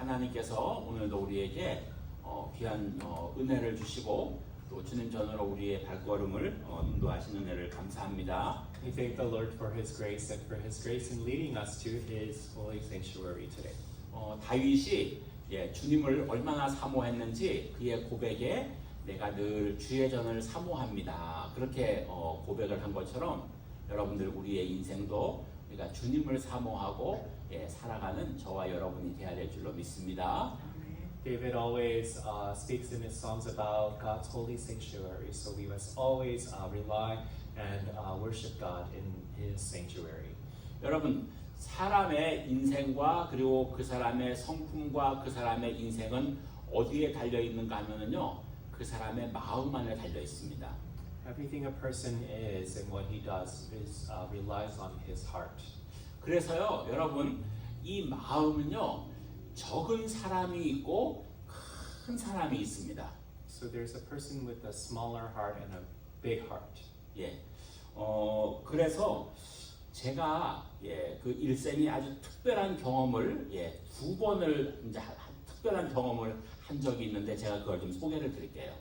하나님께서 오늘도 우리에게 귀한 은혜를 주시고 또 주님 전으로 우리의 발걸음을 인도하시는 은혜를 감사합니다. We thank the Lord for His grace and for His grace in leading us to His holy sanctuary today. 다윗이 주님을 얼마나 사모했는지 그의 고백에 내가 늘 주의 전을 사모합니다. 그렇게 고백을 한 것처럼 여러분들 우리의 인생도 우리가 주님을 사모하고 살아가는 저와 여러분이 되어야 될 줄로 믿습니다. David always speaks in his songs about God's holy sanctuary, so we must always rely and worship God in His sanctuary. 여러분, 사람의 인생과 그리고 그 사람의 성품과 그 사람의 인생은 어디에 달려 있는가 하면은요, 그 사람의 마음 안에 달려 있습니다. Everything a person is and what he does is relies on his heart. 그래서요, 여러분, 이 마음은요, 적은 사람이 있고 큰 사람이 있습니다. So there's a person with a smaller heart and a big heart. 그래서 제가 그 일생에 아주 특별한 경험을 두 번을 이제 특별한 경험을 한 적이 있는데 제가 그걸 좀 소개를 드릴게요.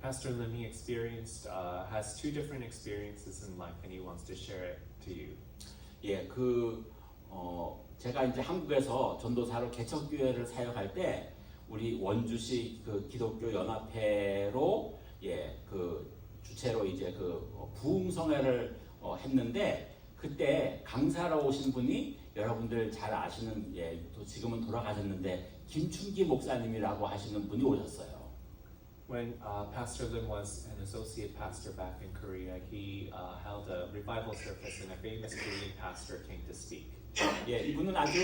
Pastor Lim, he experienced has two different experiences in life, and he wants to share it to you. 제가 이제 한국에서 전도사로 개척교회를 사역할 때 우리 원주시 그 기독교 연합회로 그 주체로 이제 그 부흥성회를 했는데 그때 강사로 오신 분이 여러분들 잘 아시는 또 지금은 돌아가셨는데 김춘기 목사님이라고 하시는 분이 오셨어요. When Pastor Lim was an associate pastor back in Korea, he held a revival service, and a famous Korean pastor came to speak. 이분은 아주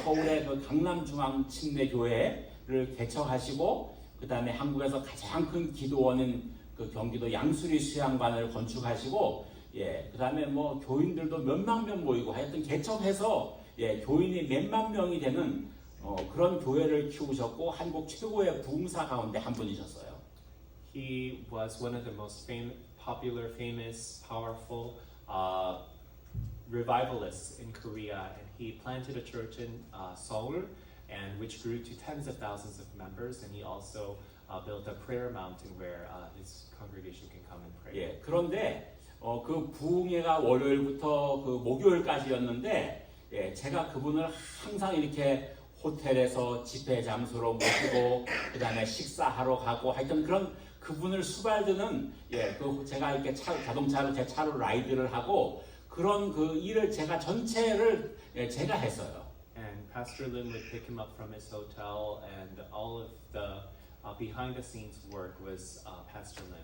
서울의 그 강남중앙침례교회를 개척하시고 그 다음에 한국에서 가장 큰 기도원인 그 경기도 양수리 수양관을 건축하시고 그 다음에 뭐 교인들도 몇만 명 모이고 하여튼 개척해서 교인이 몇만 명이 되는 그런 교회를 키우셨고 한국 최고의 부흥사 가운데 한 분이셨어요. He was one of the most popular, famous, powerful revivalists in Korea, and he planted a church in Seoul, and which grew to tens of thousands of members. And he also built a prayer mountain where his congregation can come and pray. 그런데 그 부흥회가 월요일부터 그 목요일까지였는데 제가 그분을 항상 이렇게 호텔에서 집회 장소로 모시고 그 다음에 식사하러 가고 하여튼 그런 그분을 수발드는 제가 이렇게 자동차로 제 차로 라이드를 하고 그런 그 일을 제가 전체를 제가 했어요. And Pastor Lim would pick him up from his hotel, and all of the behind the scenes work was Pastor Lim.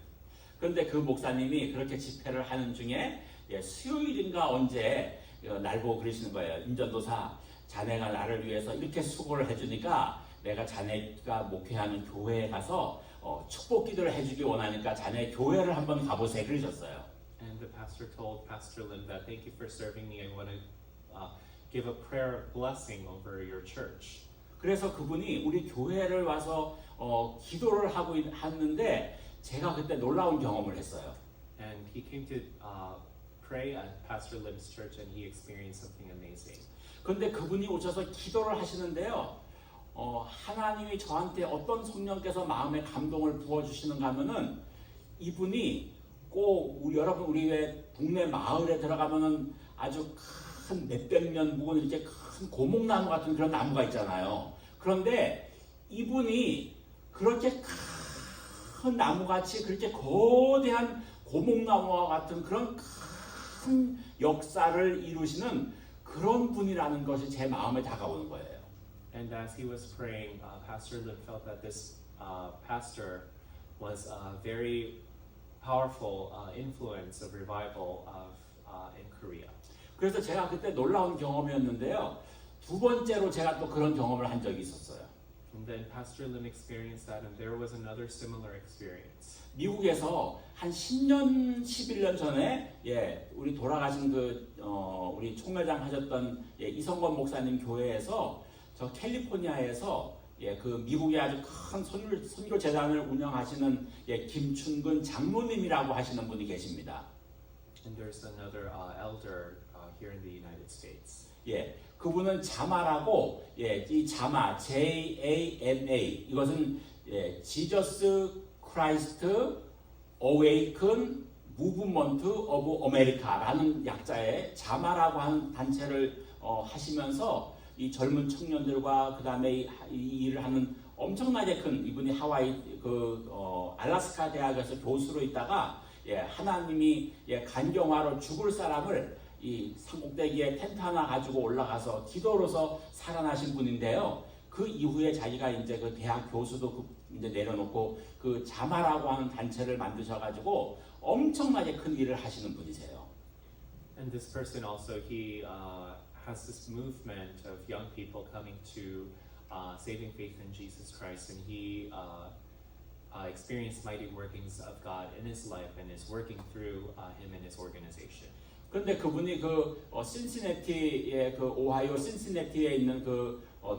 그런데 그 목사님이 그렇게 집회를 하는 중에 수요일인가 언제 날 보고 그러시는 거예요. 임전도사, 자네가 나를 위해서 이렇게 수고를 해주니까 내가 자네가 목회하는 교회에 가서 축복 기도를 해주기 원하니까 자네 교회를 한번 가보세요. 그러셨어요. And the pastor told Pastor Lim that thank you for serving me. I want to give a prayer blessing over your church. 그래서 그분이 우리 교회를 와서 기도를 하고 하는데 제가 그때 놀라운 경험을 했어요. And he came to pray at Pastor Lim's church, and he experienced something amazing. 그런데 그분이 오셔서 기도를 하시는데요. 하나님이 저한테 어떤 성령께서 마음에 감동을 부어주시는가 하면은 이분이 꼭 여러분 우리 동네 마을에 들어가면은 아주 큰 몇백 년 묵은 이렇게 큰 고목나무 같은 그런 나무가 있잖아요. 그런데 이분이 그렇게 큰 나무같이 그렇게 거대한 고목나무와 같은 그런 큰 역사를 이루시는 그런 분이라는 것이 제 마음에 다가오는 거예요. And as he was praying, Pastor Lim felt that this pastor was a very powerful influence of revival in Korea. 그래서 제가 그때 놀라운 경험이었는데요. 두 번째로 제가 또 그런 경험을 한 적이 있었어요. And then Pastor Lim experienced that, and there was another similar experience. 미국에서 한 10년, 11년 전에 우리 돌아가신 우리 총회장 하셨던 이성권 목사님 교회에서 저 캘리포니아에서 그 미국의 아주 큰 선교 재단을 운영하시는 김춘근 장로님이라고 하시는 분이 계십니다. And there's another elder here in the United States. 그분은 자마라고 이 자마 JAMA 이것은 Jesus Christ Awaken Movement of America라는 약자의 자마라고 하는 단체를 하시면서 이 젊은 청년들과 그 다음에 이 일을 하는 엄청나게 큰 이분이 하와이 알래스카 대학에서 교수로 있다가 하나님이 간경화로 죽을 사람을 이 산꼭대기에 텐트 하나 가지고 올라가서 기도로서 살아나신 분인데요. 그 이후에 자기가 이제 그 대학 교수도 이제 내려놓고 그 자마라고 하는 단체를 만드셔가지고 엄청나게 큰 일을 하시는 분이세요. And this person also, he has this movement of young people coming to saving faith in Jesus Christ, and he experienced mighty workings of God in his life and is working through him and his organization. 그런데 그분이 신시내티의 오하이오 신시내티에 있는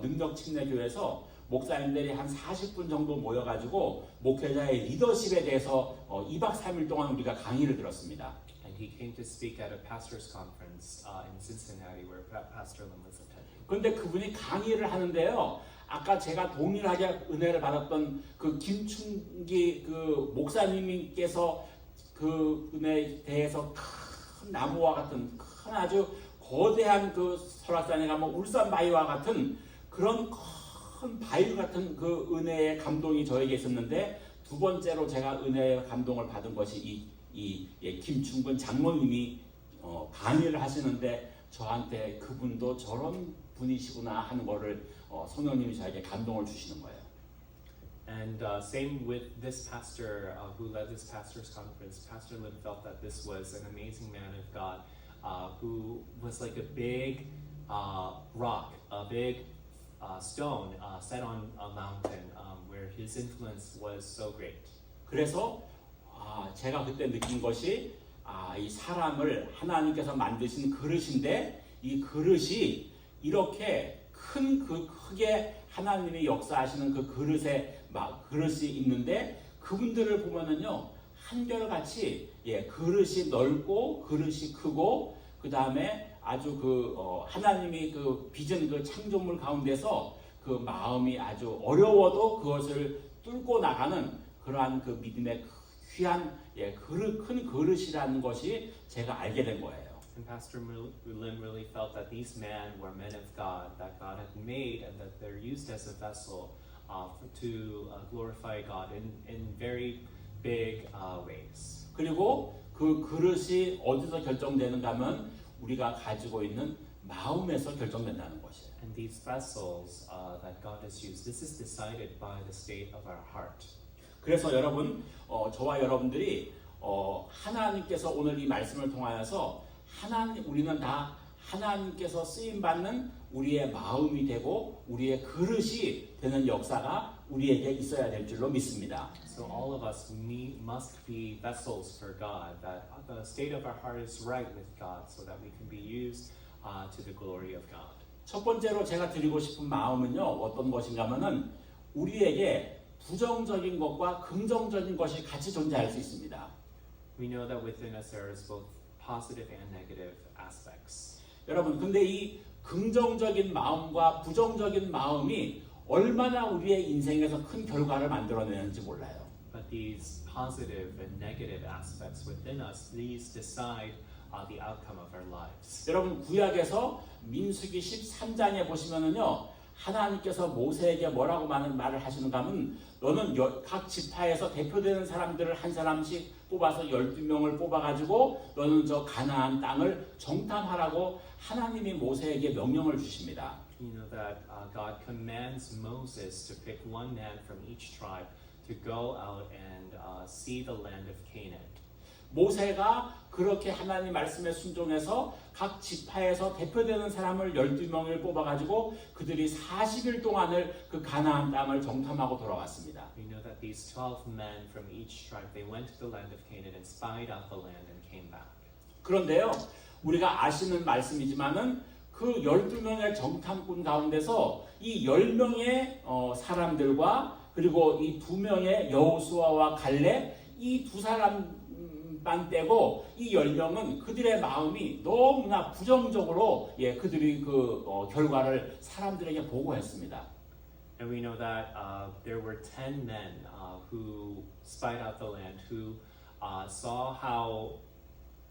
능력 침례 교회에서 목사님들이 한 40분 정도 모여가지고 목회자의 리더십에 대해서 2박 3일 동안 우리가 강의를 들었습니다. And he came to speak at a pastors' conference in Cincinnati, where Pastor Lim was attending. 그런데 그분이 강의를 하는데요. 아까 제가 동일하게 은혜를 받았던 그 김충기 목사님께서 그 은혜에 대해서 큰 나무와 같은 큰 아주 거대한 설악산에 가면 울산 바위와 같은 그런 큰 바위 같은 그 은혜의 감동이 저에게 있었는데 두 번째로 제가 은혜의 감동을 받은 것이 김충근 장로님이 강의를 하시는데 저한테 그분도 저런 분이시구나 하는 거를 성령님이 저에게 감동을 주시는 거예요. And same with this pastor who led this pastors' conference. Pastor Lim felt that this was an amazing man of God who was like a big rock, a big stone set on a mountain where his influence was so great. 그래서 제가 그때 느낀 것이 이 사람을 하나님께서 만드신 그릇인데 이 그릇이 이렇게 크게 하나님이 역사하시는 그 그릇이 있는데 그분들을 보면은요 한결같이 그릇이 넓고 그릇이 크고 그 다음에 아주 하나님이 빚은 창조물 가운데서 그 마음이 아주 어려워도 그것을 뚫고 나가는 그러한 믿음의 귀한 큰 그릇이라는 것이 제가 알게 된 거예요. And Pastor Lim really felt that these men were men of God, that God had made, and that they're used as a vessel to glorify God in very big ways. 그리고 그 그릇이 어디서 결정되는가 하면 우리가 가지고 있는 마음에서 결정된다는 것이에요. And these vessels that God has used, this is decided by the state of our heart. 그래서 여러분, 저와 여러분들이 하나님께서 오늘 이 말씀을 통하여서 우리는 다 하나님께서 쓰임 받는 우리의 마음이 되고 우리의 그릇이 되는 역사가 우리에게 있어야 될 줄로 믿습니다. So all of us must be vessels for God, that the state of our heart is right with God, so that we can be used to the glory of God. 첫 번째로 제가 드리고 싶은 마음은요, 어떤 것인가 하면은 우리에게 부정적인 것과 긍정적인 것이 같이 존재할 수 있습니다. We know that within us there is both positive and negative aspects. 여러분, 근데 이 긍정적인 마음과 부정적인 마음이 얼마나 우리의 인생에서 큰 결과를 만들어내는지 몰라요. But these positive and negative aspects within us, these decide the outcome of our lives. 여러분, 구약에서 민수기 13장에 보시면은요, 하나님께서 모세에게 뭐라고 말을 하시는가 하면 너는 각 지파에서 대표되는 사람들을 한 사람씩 뽑아서 12명을 뽑아가지고 너는 저 가나안 땅을 정탐하라고 하나님이 모세에게 명령을 주십니다. You know that God commands Moses to pick one man from each tribe to go out and see the land of Canaan. 모세가 그렇게 하나님 말씀에 순종해서 각 지파에서 대표되는 사람을 12명을 뽑아가지고 그들이 40일 동안을 그 가나안 땅을 정탐하고 돌아왔습니다. We know that these 12 men from each tribe, they went to the land of Canaan and spied out the land and came back. 그런데요, 우리가 아시는 말씀이지만은 그 12명의 정탐꾼 가운데서 이 10명의 사람들과 그리고 이 2명의 여호수아와 갈렙 이 두 사람 10명만 떼고 이 10명은 그들의 마음이 너무나 부정적으로 그들이 결과를 사람들에게 보고했습니다. And we know that there were 10 men who spied out the land, who saw how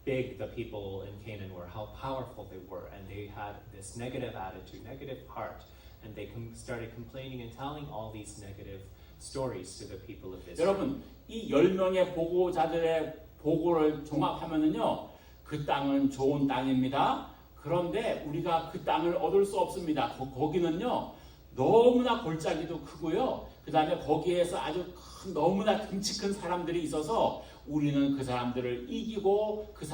big the people in Canaan were, how powerful they were, and they had this negative attitude, negative heart, and they started complaining and telling all these negative stories to the people of Israel. 여러분, 이 10명의 보고자들의 보고를 종합하면은요, 그 땅은 좋은 땅입니다. 그런데 우리가 그 땅을 얻을 수 없습니다. 거기는요, 너무나 골짜기도 크고요. 그 다음에 거기에서 아주 너무나 덩치 큰 사람들이 있어서 우리는 그 사람들을 이기고 그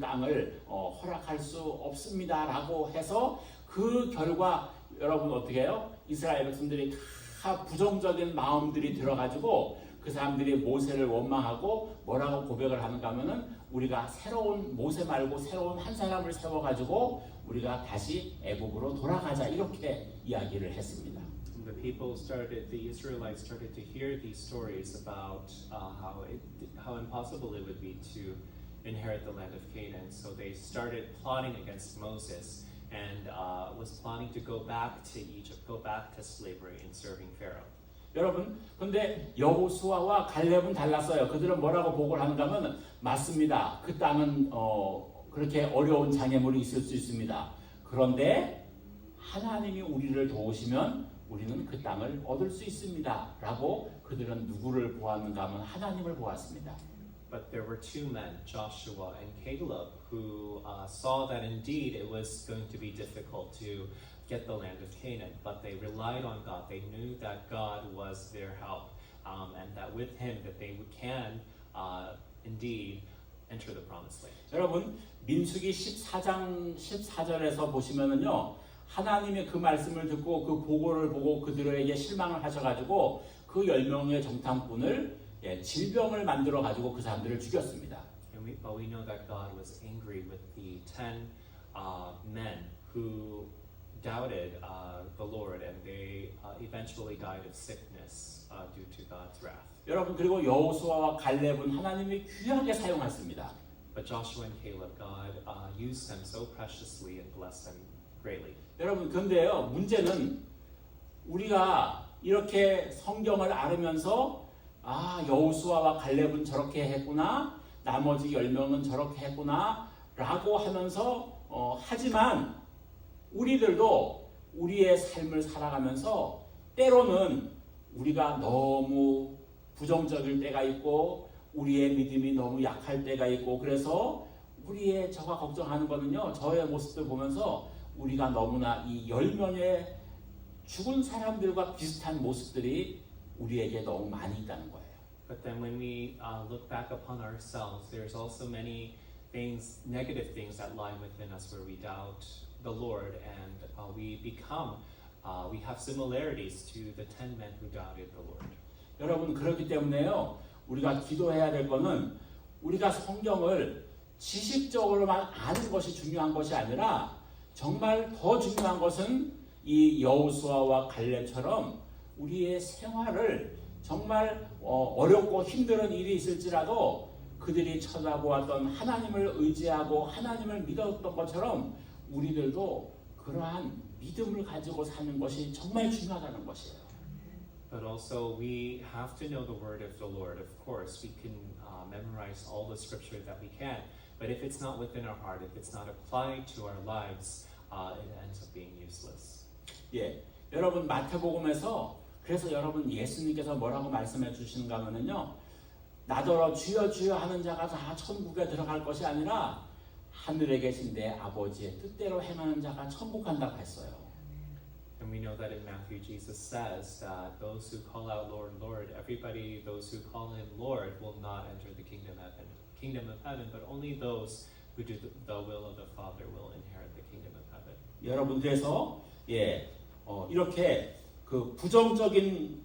땅을 허락할 수 없습니다라고 해서 그 결과 여러분 어떻게 해요? 이스라엘 백성들이 다 부정적인 마음들이 들어가지고 그 사람들이 모세를 원망하고 뭐라고 고백을 하는가 하면은 우리가 새로운 모세 말고 새로운 한 사람을 세워가지고 우리가 다시 애국으로 돌아가자 이렇게 이야기를 했습니다. The Israelites started to hear these stories about how impossible it would be to inherit the land of Canaan. So they started plotting against Moses and was planning to go back to Egypt, go back to slavery and serving Pharaoh. 여러분, 근데 여호수아와 갈렙은 달랐어요. 그들은 뭐라고 보고를 하는가 하면 맞습니다. 그 땅은 그렇게 어려운 장애물이 있을 수 있습니다. 그런데 하나님이 우리를 도우시면 우리는 그 땅을 얻을 수 있습니다. 라고 그들은 누구를 보았는가 하면 하나님을 보았습니다. But there were two men, Joshua and Caleb, who saw that indeed it was going to be difficult to get the land of Canaan, but they relied on God. They knew that God was their help, and that with Him that they can indeed enter the promised land. 여러분, 민수기 14장 14절에서 보시면은요, 하나님의 그 말씀을 듣고 그 보고를 보고 그들에게 실망을 하셔가지고 그 10명의 정탐꾼을 질병을 만들어 가지고 그 사람들을 죽였습니다. But we know that God was angry with the 10 men who doubted the Lord, and they eventually died of sickness due to God's wrath. 여러분, 그리고 여호수아와 갈렙은 하나님이 귀하게 사용했습니다. But Joshua and Caleb, God used them so preciously and blessed them greatly. 여러분, 근데요, 문제는 우리가 이렇게 성경을 알으면서 여호수아와 갈렙은 저렇게 했구나, 나머지 10명은 저렇게 했구나 라고 하면서 하지만 우리들도 우리의 삶을 살아가면서 때로는 우리가 너무 부정적일 때가 있고 우리의 믿음이 너무 약할 때가 있고 그래서 우리의 저가 걱정하는 거는요, 저의 모습들 보면서 우리가 너무나 이 10명의 죽은 사람들과 비슷한 모습들이 우리에게 너무 많이 있다는 거예요. But then when we look back upon ourselves, there's also many things, negative things that lie within us where we doubt the Lord, and we have similarities to the 10 men who doubted the Lord. 여러분, 그렇기 때문에요, 우리가 기도해야 될 거는 우리가 성경을 지식적으로만 아는 것이 중요한 것이 아니라 정말 더 중요한 것은 이 여호수아와 갈렙처럼 우리의 생활을 정말 어렵고 힘든 일이 있을지라도 그들이 쳐다보았던 하나님을 의지하고 하나님을 믿었던 것처럼 우리들도 그러한 믿음을 가지고 사는 것이 정말 중요하다는 것이에요. But also we have to know the word of the Lord. Of course, we can memorize all the scripture that we can, but if it's not within our heart, if it's not applied to our lives, it ends up being useless. 예, 여러분 마태복음에서 그래서 여러분 예수님께서 뭐라고 말씀해 주시는가 하면요, 나더러 주여 주여 하는 자가 다 천국에 들어갈 것이 아니라 하늘에 계신 내 아버지의 뜻대로 행하는 자가 천국 간다고 했어요. And we know that in Matthew, Jesus says that those who call out Lord, Lord, everybody, those who call Him Lord, will not enter the kingdom of heaven, but only those who do the will of the Father will inherit the kingdom of heaven. 여러분, 그래서 이렇게 그 부정적인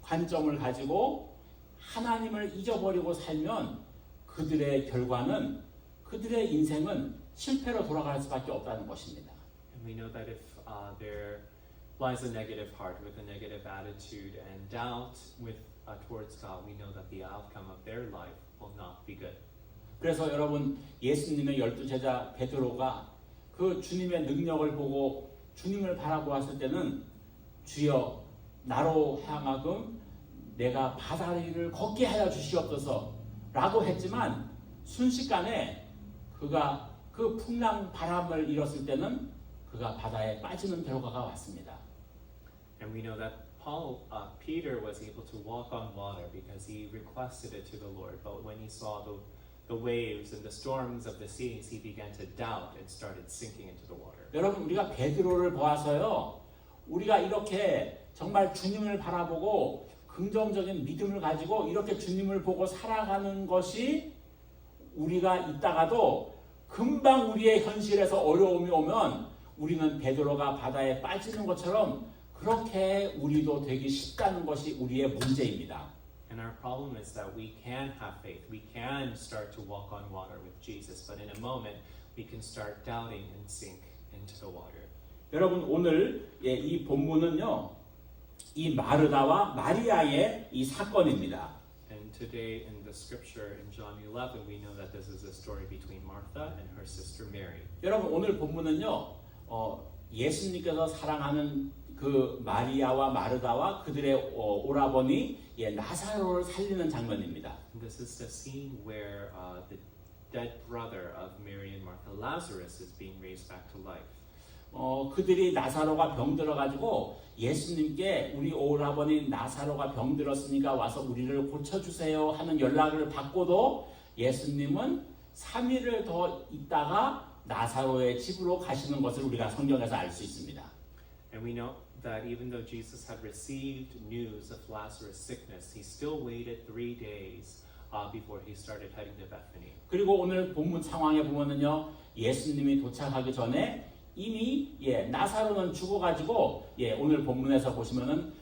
관점을 가지고 하나님을 잊어버리고 살면 그들의 결과는 그들의 인생은 실패로 돌아갈 수밖에 없다는 것입니다. And we know that if there lies a negative heart with a negative attitude and doubt towards God, we know that the outcome of their life will not be good. 그래서 여러분 예수님의 12제자 베드로가 그 주님의 능력을 보고 주님을 바라보았을 때는 주여 나로 하여금 내가 바다 위를 걷게 하여 주시옵소서 라고 했지만 순식간에 그가 그 풍랑 바람을 잃었을 때는 그가 바다에 빠지는 결과가 왔습니다. And we know that Peter was able to walk on water because he requested it to the Lord. But when he saw the waves and the storms of the seas, he began to doubt and started sinking into the water. 여러분 우리가 베드로를 보아서요. 우리가 이렇게 정말 주님을 바라보고 긍정적인 믿음을 가지고 이렇게 주님을 보고 살아가는 것이 우리가 있다가도 금방 우리의 현실에서 어려움이 오면 우리는 베드로가 바다에 빠지는 것처럼 그렇게 우리도 되기 쉽다는 것이 우리의 문제입니다. And our problem is that we can have faith. We can start to walk on water with Jesus, but in a moment we can start doubting and sink into the water. 여러분 오늘 이 본문은요. 이 마르다와 마리아의 이 사건입니다. And today in the scripture in John 11 we know that this is a story between Martha and her sister Mary. 여러분 오늘 본문은요. 예수님께서 사랑하는 그 마리아와 마르다와 그들의 오라버니 나사로를 살리는 장면입니다. And this is the scene where the dead brother of Mary and Martha, Lazarus, is being raised back to life. 그들이 나사로가 병들어가지고 예수님께 우리 오라버니 나사로가 병들었으니까 와서 우리를 고쳐주세요 하는 연락을 받고도 예수님은 3일을 더 있다가 나사로의 집으로 가시는 것을 우리가 성경에서 알 수 있습니다. And we know that even though Jesus had received news of Lazarus' sickness, he still waited 3 days before he started heading to Bethany. 그리고 오늘 본문 상황에 보면은요 예수님이 도착하기 전에 이미 나사로는 죽어가지고 오늘 본문에서 보시면은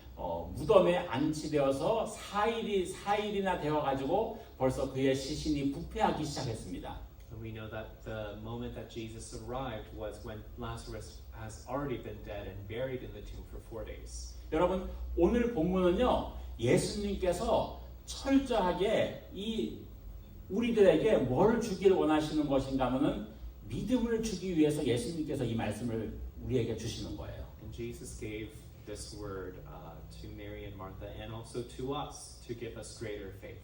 무덤에 안치되어서 4일이나 되어가지고 벌써 그의 시신이 부패하기 시작했습니다. And we know that the moment that Jesus arrived was when Lazarus has already been dead and buried in the tomb for 4 days. 여러분 오늘 본문은요 예수님께서 철저하게 이 우리들에게 뭘 주기를 원하시는 것인가 하면은 믿음을 주기 위해서 예수님께서 이 말씀을 우리에게 주시는 거예요. And Jesus gave this word to Mary and Martha and also to us to give us greater faith.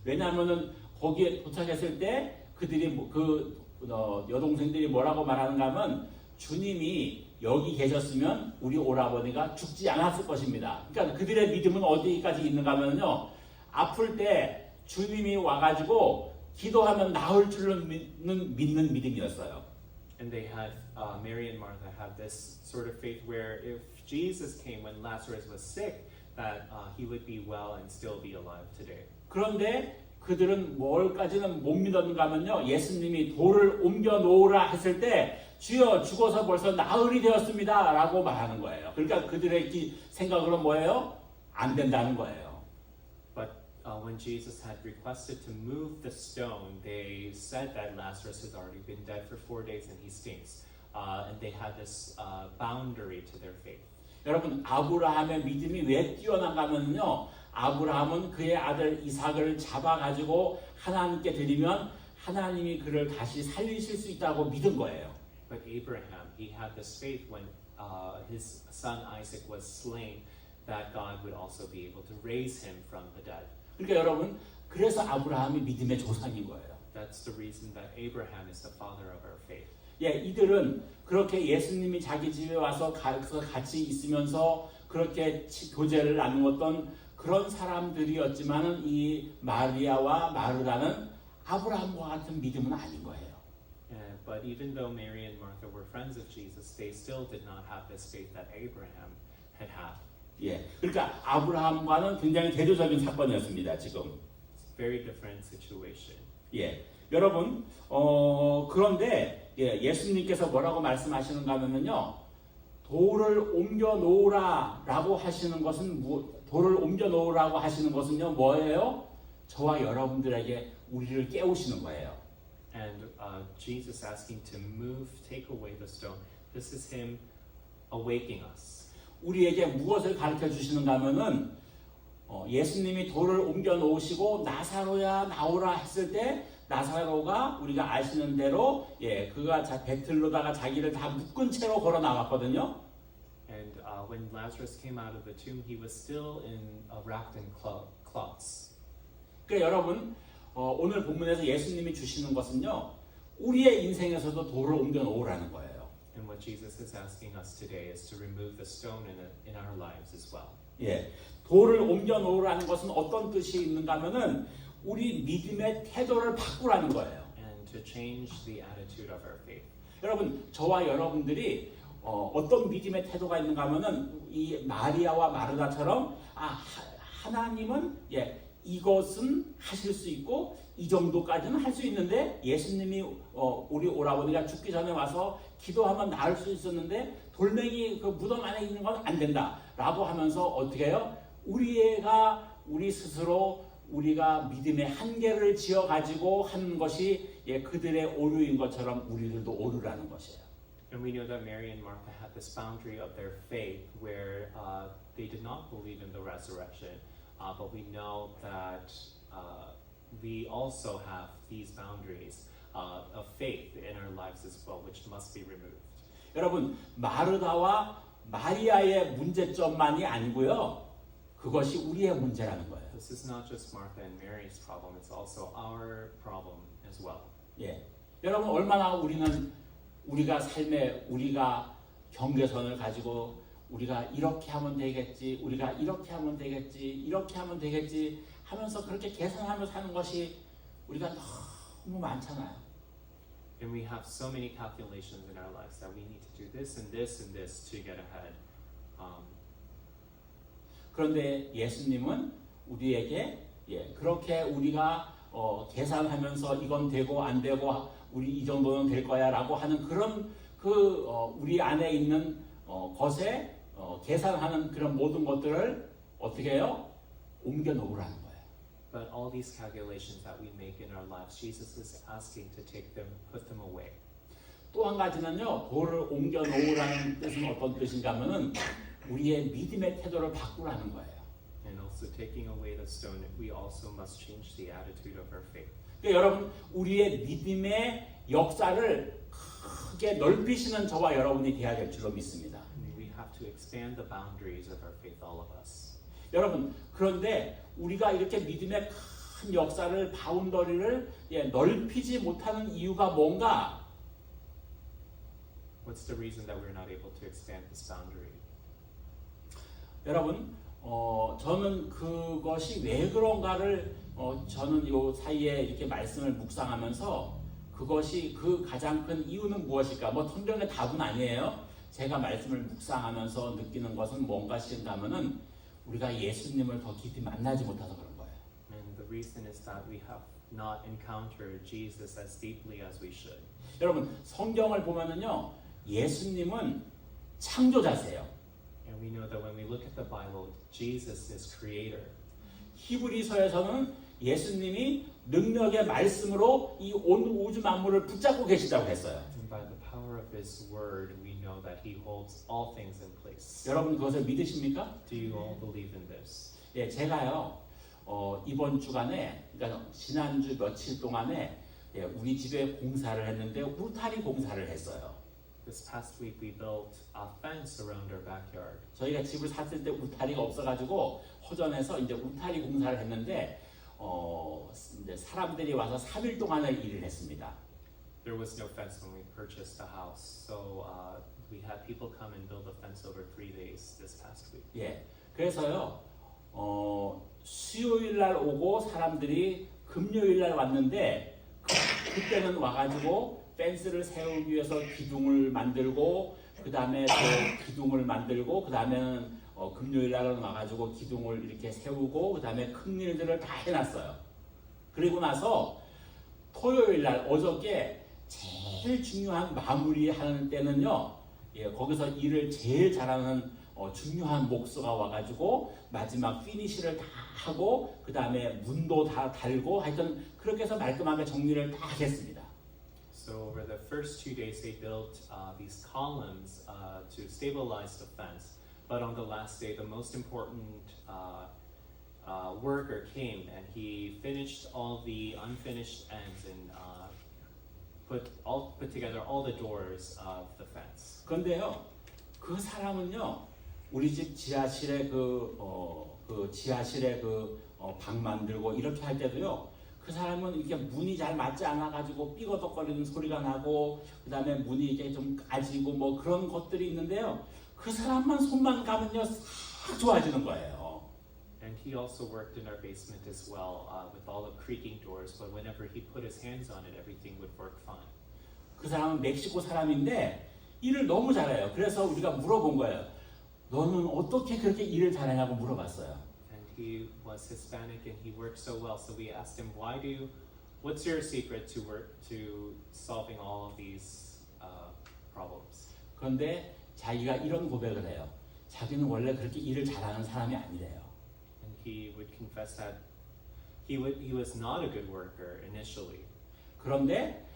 왜냐하면은 거기에 도착했을 때 그들이 여동생들이 뭐라고 말하는가 하면 주님이 여기 계셨으면 우리 오라버니가 죽지 않았을 것입니다. 그러니까 그들의 믿음은 어디까지 있는가 하면요. 아플 때 주님이 와가지고 기도하면 나을 줄로 믿는 믿음이었어요. And they had, Mary and Martha had this sort of faith where if Jesus came when Lazarus was sick, that he would be well and still be alive today. 그런데 그들은 뭘까지는 못 믿었는가 하면요. 예수님이 돌을 옮겨 놓으라 했을 때 주여 죽어서 벌써 나흘이 되었습니다 라고 말하는 거예요. 그러니까 그들의 생각으로 뭐예요? 안 된다는 거예요. But when Jesus had requested to move the stone, they said that Lazarus has already been dead for 4 days and he stinks. And they had this boundary to their faith. 여러분 아브라함의 믿음이 왜 뛰어난가 하면요. 아브라함은 그의 아들 이삭을 잡아가지고 하나님께 드리면 하나님이 그를 다시 살리실 수 있다고 믿은 거예요. But Abraham, he had this faith when his son Isaac was slain, that God would also be able to raise him from the dead. 그러니까 여러분 그래서 아브라함이 믿음의 조상인 거예요. That's the reason that Abraham is the father of our faith. 이들은 그렇게 예수님이 자기 집에 와서 같이 있으면서 그렇게 교제를 나누었던 그런 사람들이었지만은 이 마리아와 마르다는 아브라함과 같은 믿음은 아닌 거예요. But even though Mary and Martha were friends of Jesus, they still did not have this faith that Abraham had had. 그러니까 아브라함과는 굉장히 대조적인 사건이었습니다. 지금. It's a very different situation. 여러분, 그런데 예수님께서 뭐라고 말씀하시는가 하면요, 돌을 옮겨 놓으라라고 하시는 것은 돌을 옮겨 놓으라고 하시는 것은요 뭐예요? 저와 여러분들에게 우리를 깨우시는 거예요. And Jesus asking to move, take away the stone. This is him awaking us. 우리에게 무엇을 가르쳐 주시는가 하면은 예수님이 돌을 옮겨 놓으시고 나사로야 나오라 했을 때 나사로가 우리가 아시는 대로 그가 배틀로다가 자기를 다 묶은 채로 걸어 나왔거든요. And when Lazarus came out of the tomb, he was still wrapped in cloths. 그러니까 여러분 오늘 본문에서 예수님이 주시는 것은요 우리의 인생에서도 돌을 옮겨 놓으라는 거예요. And what Jesus is asking us today is to remove the stone in our lives as well. 돌을 옮겨 놓으라는 것은 어떤 뜻이 있는가 하면은 우리 믿음의 태도를 바꾸라는 거예요. And to change the attitude of our faith. 여러분 저와 여러분들이 어떤 믿음의 태도가 있는가 하면은 이 마리아와 마르다처럼 하나님은 이것은 하실 수 있고 이 정도까지는 할 수 있는데 예수님이 우리 오라버니가 죽기 전에 와서 기도하면 나을 수 있었는데 돌멩이 그 무덤 안에 있는 건 안 된다라고 하면서 어떻게 해요? 우리 스스로 우리가 믿음의 한계를 지어 가지고 하는 것이 그들의 오류인 것처럼 우리들도 오류라는 것이에요. And we know that Mary and Martha had this boundary of their faith where they did not believe in the resurrection, but we know that we also have these boundaries of faith in our lives as well, which must be removed. 여러분 마르다와 마리아의 문제점만이 아니고요. 그것이 우리의 문제라는 거예요. This is not just Martha and Mary's problem, it's also our problem as well. 여러분 얼마나 우리가 삶에 우리가 경계선을 가지고 우리가 이렇게 하면 되겠지, 우리가 이렇게 하면 되겠지, 이렇게 하면 되겠지 하면서 그렇게 계산하며 사는 것이 우리가 너무 많잖아요. And we have so many calculations in our lives that we need to do this and this and this to get ahead. 그런데 예수님은 우리에게 그렇게 우리가 계산하면서 이건 되고 안 되고 우리 이 정도는 될 거야라고 하는 그런 우리 안에 있는 것에 계산하는 그런 모든 것들을 어떻게 해요? 옮겨 놓으라는 거예요. But all these calculations that we make in our lives, Jesus is asking to take them, put them away. 또 한 가지는요, 돌을 옮겨 놓으라는 뜻은 어떤 뜻인가 하면은 우리의 믿음의 태도를 바꾸라는 거예요. And also taking away the stone, we also must change the attitude of our faith. 그러니까 여러분, 우리의 믿음의 역사를 크게 넓히시는 저와 여러분이 되어야 될 줄로 믿습니다. And we have to expand the boundaries of our faith, all of us. 여러분, 그런데 우리가 이렇게 믿음의 큰 역사를 바운더리를 넓히지 못하는 이유가 뭔가? What's the reason that we're not able to expand this boundary? 여러분, 저는 그것이 왜 그런가를 저는 요 사이에 이렇게 말씀을 묵상하면서 그것이 그 가장 큰 이유는 무엇일까? 뭐 성경의 답은 아니에요. 제가 말씀을 묵상하면서 느끼는 것은 뭔가인가 하면은 우리가 예수님을 더 깊이 만나지 못해서 그런 거예요. And the reason is that we have not encountered Jesus as deeply as we should. 여러분, 성경을 보면은요. 예수님은 창조자세요. And we know that when we look at the Bible, Jesus is creator. 히브리서에서는 예수님이 능력의 말씀으로 이 온 우주 만물을 붙잡고 계시다고 했어요. And by the power of His Word, we know that He holds all things in place. 여러분 그것을 믿으십니까? Do you all believe in this? 제가요 이번 주간에 그러니까 지난주 며칠 동안에 우리 집에 공사를 했는데 울타리 공사를 했어요. This past week, we built a fence around our backyard. 저희가 집을 샀을 때 울타리가 없어가지고 허전해서 이제 울타리 공사를 했는데 이제 사람들이 와서 3일 동안을 일을 했습니다. There was no fence when we purchased the house, so we had people come and build a fence over 3 days this past week. 그래서요 수요일 날 오고 사람들이 금요일 날 왔는데 그때는 와가지고 펜스를 세우기 위해서 기둥을 만들고 그 다음에 또 기둥을 만들고 그 다음에는 금요일 날은 와가지고 기둥을 이렇게 세우고 그 다음에 큰 일들을 다 해놨어요. 그리고 나서 토요일 날 어저께 제일 중요한 마무리하는 때는요. 거기서 일을 제일 잘하는 중요한 목수가 와가지고 마지막 피니시를 다 하고 그 다음에 문도 다 달고 하여튼 그렇게 해서 말끔하게 정리를 다 했습니다. So over the first 2 days, they built these columns to stabilize the fence. But on the last day, the most important worker came and he finished all the unfinished ends and put together all the doors of the fence. 그런데요, 그 사람은요, 우리 집 지하실에 지하실에 방 만들고 이렇게 할 때도요, 그 사람은 이렇게 문이 잘 맞지 않아가지고 삐거덕거리는 소리가 나고, 그 다음에 문이 이렇게 좀 까지고 뭐 그런 것들이 있는데요, 그 사람만 손만 가면요, 싹 좋아지는 거예요. And he also worked in our basement as well with all the creaking doors, but whenever he put his hands on it, everything would work fine. 그 사람은 멕시코 사람인데 일을 너무 잘해요. 그래서 우리가 물어본 거예요. 너는 어떻게 그렇게 일을 잘하냐고 물어봤어요. And he was Hispanic and he worked so well, so we asked him, what's your secret to solving all of these problems? 그런데 자기가 이런 고백을 해요. 자기는 원래 그렇게 일을 잘하는 사람이 아니래요. And he would confess that he was not a good worker initially. 그런데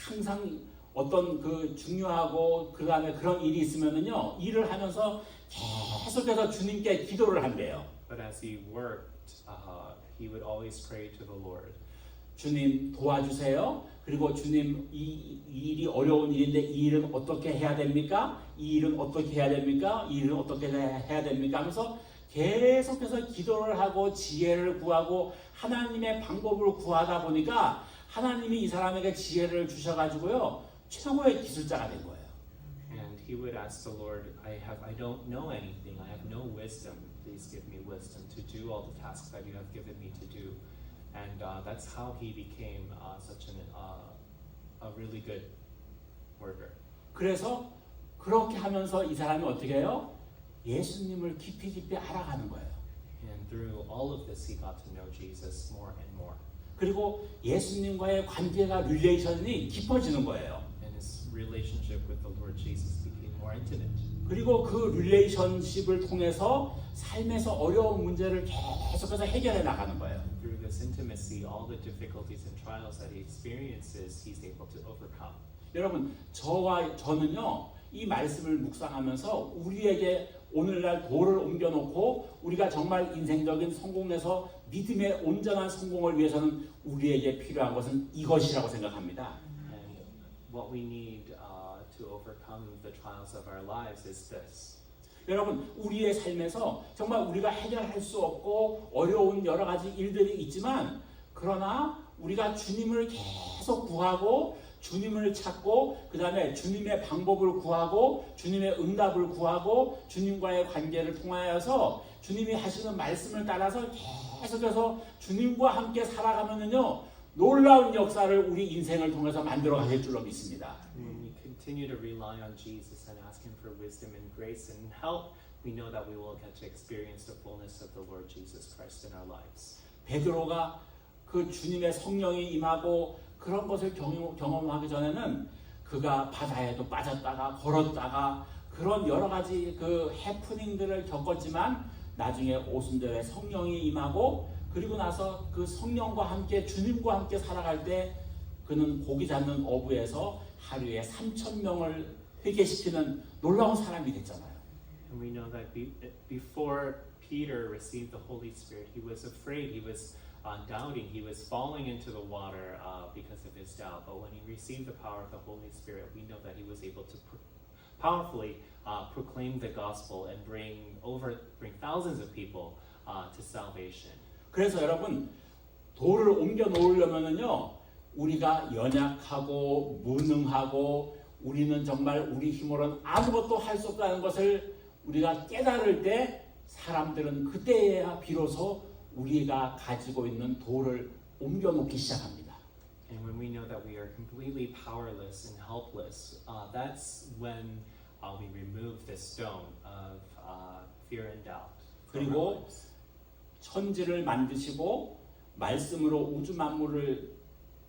항상 어떤 그 중요하고 그 다음에 그런 일이 있으면은요, 일을 하면서 계속해서 주님께 기도를 한대요. But as he worked, he would always pray to the Lord. 주님 도와주세요. 그리고 주님 이 일이 어려운 일인데 이 일은 어떻게 해야 됩니까? 이 일은 어떻게 해야 됩니까? 이 일은 어떻게 해야 됩니까? 하면서 계속해서 기도를 하고 지혜를 구하고 하나님의 방법을 구하다 보니까 하나님이 이 사람에게 지혜를 주셔가지고요, 최고의 기술자가 된 거예요. And he would ask the Lord, I don't know anything. I have no wisdom. Please give me wisdom to do all the tasks that you have given me to do. And that's how he became such a really good worker. 그래서 그렇게 하면서 이 사람이 어떻게 해요? 예수님을 깊이 알아가는 거예요. And through all of this, he got to know Jesus more and more. 그리고 예수님과의 관계가 릴레이션이 깊어지는 거예요. And his relationship with the Lord Jesus became more intimate. 그리고 그 릴레이션십을 통해서 삶에서 어려운 문제를 계속해서 해결해 나가는 거예요. And through this intimacy, all the difficulties and trials that he experiences, he's able to overcome. 여러분, 저는요, 이 말씀을 묵상하면서 우리에게 오늘날 도를 옮겨놓고 우리가 정말 인생적인 성공에서 믿음의 온전한 성공을 위해서는 우리에게 필요한 것은 이것이라고 생각합니다. And what we need to overcome the trials of our lives is this. 여러분, 우리의 삶에서 정말 우리가 해결할 수 없고 어려운 여러 가지 일들이 있지만, 그러나 우리가 주님을 계속 구하고 주님을 찾고 그 다음에 주님의 방법을 구하고 주님의 응답을 구하고 주님과의 관계를 통하여서 주님이 하시는 말씀을 따라서 계속해서 주님과 함께 살아가면은요, 놀라운 역사를 우리 인생을 통해서 만들어 가실 줄로 믿습니다. When we continue to rely on Jesus and ask him for wisdom and grace and help, we know that we will get to experience the fullness of the Lord Jesus Christ in our lives. 베드로가 그 주님의 성령이 임하고 그런 것을 경험하기 전에는 그가 바다에도 빠졌다가 걸었다가 그런 여러 가지 그 해프닝들을 겪었지만, 나중에 오순절에 성령이 임하고 그리고 나서 그 성령과 함께 주님과 함께 살아갈 때 그는 고기 잡는 어부에서 하루에 3,000명을 회개시키는 놀라운 사람이 됐잖아요. And we know that before Peter received the Holy Spirit, he was afraid, he was doubting, he was falling into the water because of his doubt. But when he received the power of the Holy Spirit, we know that he was able to powerfully proclaim the gospel and bring thousands of people to salvation. 그래서 여러분, 돌을 옮겨 놓으려면은요, 우리가 연약하고 무능하고 우리는 정말 우리 힘으로는 아무것도 할 수 없다는 것을 우리가 깨달을 때, 사람들은 그때야 비로소 우리가 가지고 있는 돌을 옮겨 놓기 시작합니다. And when we know that we are completely powerless and helpless, that's when we remove this stone of fear and doubt. 그리고 천지를 만드시고 말씀으로 우주 만물을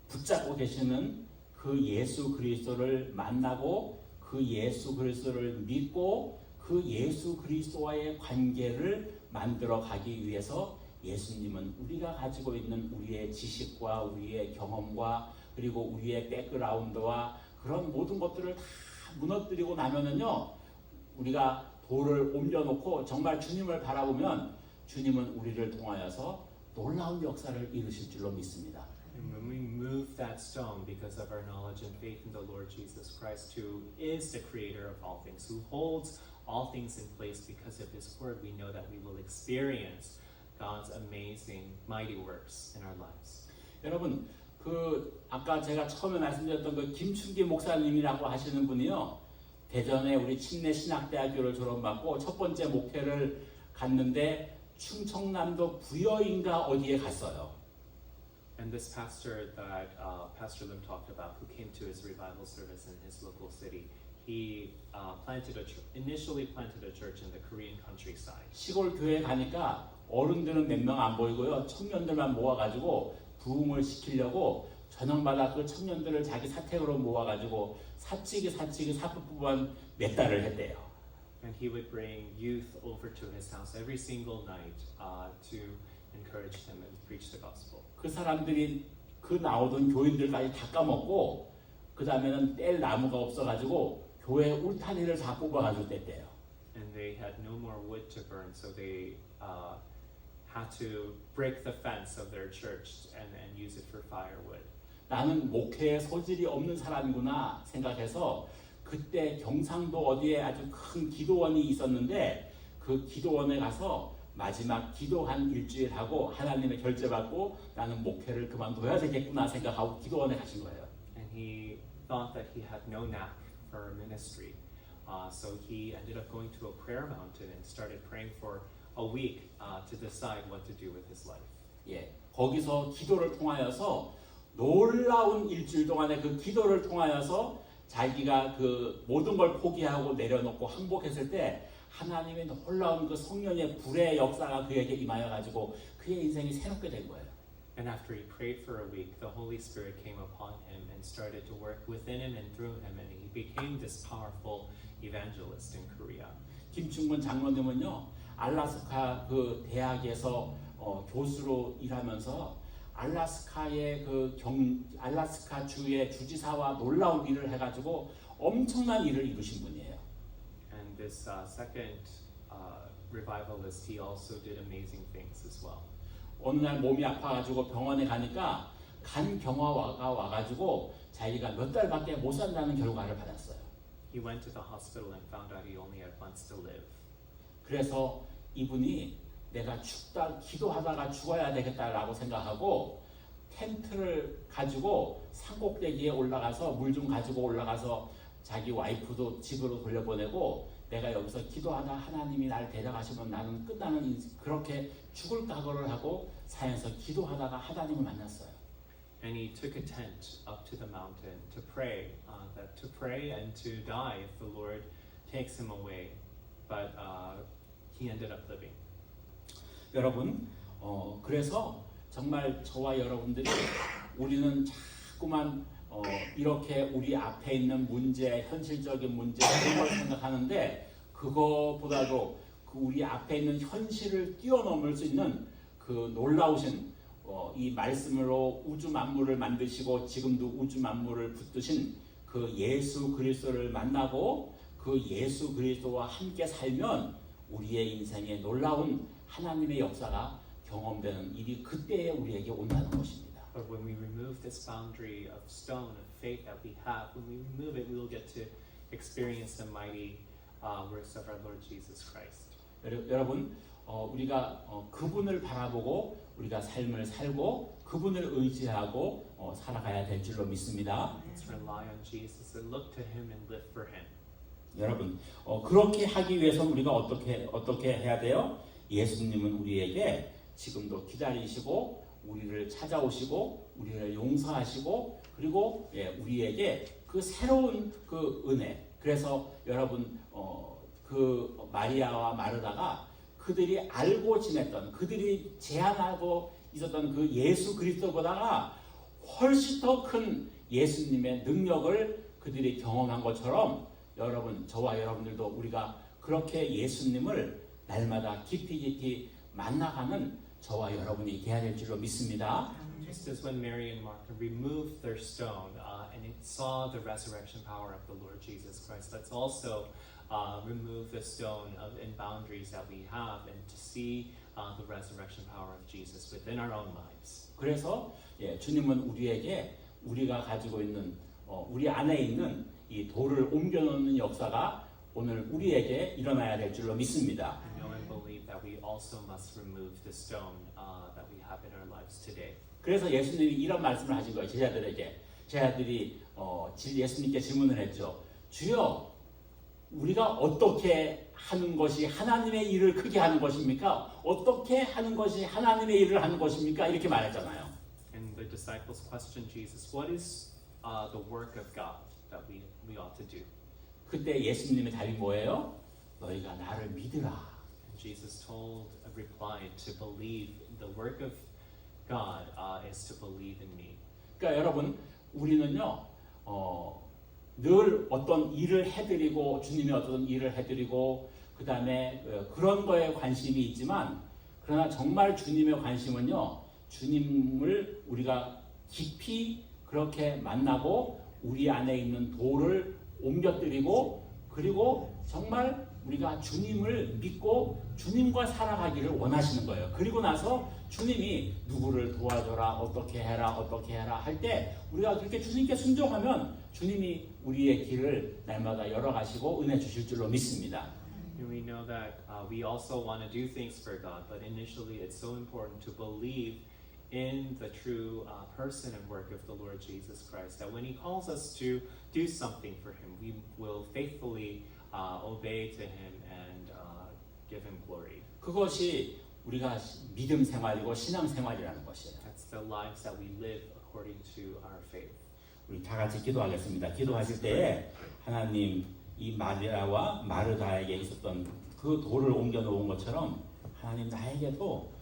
붙잡고 계시는 그 예수 그리스도를 만나고 그 예수 그리스도를 믿고 그 예수 그리스도와의 관계를 만들어 가기 위해서 예수님은 우리가 가지고 있는 우리의 지식과 우리의 경험과 그리고 우리의 백그라운드와 그런 모든 것들을 다 무너뜨리고 나면은요, 우리가 돌을 옮겨놓고 정말 주님을 바라보면 주님은 우리를 통하여서 놀라운 역사를 이루실 줄로 믿습니다. And when we move that stone because of our knowledge and faith in the Lord Jesus Christ, who is the creator of all things, who holds all things in place because of his word, we know that we will experience God's amazing, mighty works in our lives. 여러분, 그 아까 제가 처음에 말씀드렸던 그 김춘기 목사님이라고 하시는 분이요, 대전에 우리 침례 신학대학교를 졸업받고 첫 번째 목회를 갔는데 충청남도 부여인가 어디에 갔어요. And this pastor that Pastor Lim talked about, who came to his revival service in his local city, he initially planted a church in the Korean countryside. 시골 교회 가니까 어른들은 몇 명 안 보이고요, 청년들만 모아가지고 부흥을 시키려고 저녁마다 그 청년들을 자기 사택으로 모아가지고 사치기 사부부만 몇 달을 했대요. And he would bring youth over to his house every single night to encourage them and preach the gospel. 그 사람들이 그 나오던 교인들까지 다 까먹고 그 다음에는 뗄 나무가 없어가지고 교회 울타리를 다 뽑아가지고 뗐대요. And they had no more wood to burn, so they had to break the fence of their church and use it for firewood. 나는 목회에 소질이 없는 사람이구나 생각해서 그때 경상도 어디에 아주 큰 기도원이 있었는데 그 기도원에 가서 마지막 기도 한 일주일 하고 하나님의 결제받고 나는 목회를 그만둬야 되겠구나 생각하고 기도원에 가신 거예요. And he thought that he had no knack for ministry, so he ended up going to a prayer mountain and started praying for a week to decide what to do with his life. 예, 거기서 기도를 통하여서 놀라운 일주일 동안의 그 기도를 통하여서 자기가 그 모든 걸 포기하고 내려놓고 항복했을 때 하나님의 놀라운 그 성령의 불의 역사가 그에게 임하여 가지고 그의 인생이 새롭게 된 거예요. And after he prayed for a week, the Holy Spirit came upon him and started to work within him and through him, and he became this powerful evangelist in Korea. 김충근 장로님은요, 알라스카 그 대학에서 교수로 일하면서 알라스카의 알라스카 주의 주지사와 놀라운 일을 해가지고 엄청난 일을 이루신 분이에요. And this second revivalist, he also did amazing things as well. 어느 날 몸이 아파가지고 병원에 가니까 간 경화가 와가지고 자기가 몇 달밖에 못 산다는 결과를 받았어요. He went to the hospital and found out he only had months to live. 그래서 이분이 내가 기도하다가 죽어야 되겠다라고 생각하고 텐트를 가지고 산꼭대기에 올라가서 물 좀 가지고 올라가서 자기 와이프도 집으로 돌려보내고 내가 여기서 기도하다 하나님이 날 데려가시면 나는 끝나는 그렇게 죽을 각오를 하고 산에서 기도하다가 하나님을 만났어요. And he took a tent up to the mountain to pray and to die if the Lord takes him away. But he ended up living. 여러분, 그래서 정말 저와 여러분들이 우리는 자꾸만 이렇게 우리 앞에 있는 문제, 현실적인 문제 그런 걸 생각하는데 그거보다도 그 우리 앞에 있는 현실을 뛰어넘을 수 있는 그 놀라우신 이 말씀으로 우주 만물을 만드시고 지금도 우주 만물을 붙드신 그 예수 그리스도를 만나고 그 예수 그리스도와 함께 살면 우리의 인생에 놀라운 하나님의 역사가 경험되는 일이 그때에 우리에게 온다는 것입니다. But when we remove this boundary of stone of faith that we have, when we remove it, we will get to experience the mighty works of our Lord Jesus Christ. 여러분, 우리가 그분을 바라보고 우리가 삶을 살고 그분을 의지하고 살아가야 될 줄로 믿습니다. Let's rely on Jesus and look to Him and live for Him. 여러분, 그렇게 하기 위해서 우리가 어떻게 해야 돼요? 예수님은 우리에게 지금도 기다리시고 우리를 찾아오시고 우리를 용서하시고 그리고 우리에게 그 새로운 그 은혜. 그래서 여러분 그 마리아와 마르다가 그들이 알고 지냈던 그들이 제안하고 있었던 그 예수 그리스도보다가 훨씬 더 큰 예수님의 능력을 그들이 경험한 것처럼 여러분 저와 여러분들도 우리가 그렇게 예수님을 날마다 깊이 만나가는 저와 여러분이 되어야 될 줄로 믿습니다. Just as when Mary and Martha removed their stone and it saw the resurrection power of the Lord Jesus Christ, let's also remove the stone of and boundaries that we have, and to see the resurrection power of Jesus within our own lives. 그래서 주님은 우리에게 우리가 가지고 있는 우리 안에 있는 이 돌을 옮겨놓는 역사가 오늘 우리에게 일어나야 될 줄로 믿습니다. We know and believe that we also must remove the stone that we have in our lives today. 그래서 예수님이 이런 말씀을 하신 거예요. 제자들에게. 제자들이 예수님께 질문을 했죠. 주여, 우리가 어떻게 하는 것이 하나님의 일을 크게 하는 것입니까? 어떻게 하는 것이 하나님의 일을 하는 것입니까? 이렇게 말했잖아요. And the disciples questioned Jesus, what is the work of God that we ought to do? 그때 예수님의 답이 뭐예요? 너희가 나를 믿으라. And Jesus replied to believe the work of God is to believe in me. 그러니까 여러분, 우리는요, 늘 어떤 일을 해드리고 주님이 어떤 일을 해드리고 그 다음에 그런 거에 관심이 있지만 그러나 정말 주님의 관심은요, 주님을 우리가 깊이 그렇게 만나고 우리 안에 있는 돌을 옮겨뜨리고 그리고 정말 우리가 주님을 믿고 주님과 살아가기를 원하시는 거예요. 그리고 나서 주님이 누구를 도와줘라, 어떻게 해라 할 때 우리가 그렇게 주님께 순종하면 주님이 우리의 길을 날마다 열어가시고 은혜 주실 줄로 믿습니다. And we know that we also want to do things for God, but initially it's so important to believe in the true person and work of the Lord Jesus Christ, that when He calls us to do something for Him, we will faithfully obey to Him and give Him glory. 그것이 우리가 믿음 생활이고 신앙 생활이라는 것이에요. That's the lives that we live according to our faith. 우리 다 같이 기도하겠습니다. 기도하실 때에 하나님 이 마리아와 마르다에게 있었던 그 돌을 옮겨 놓은 것처럼 하나님 나에게도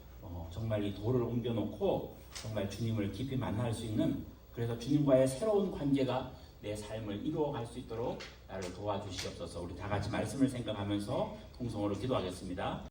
정말 이 돌을 옮겨 놓고 정말 주님을 깊이 만날 수 있는 그래서 주님과의 새로운 관계가 내 삶을 이루어갈 수 있도록 나를 도와주시옵소서. 우리 다 같이 말씀을 생각하면서 통성으로 기도하겠습니다.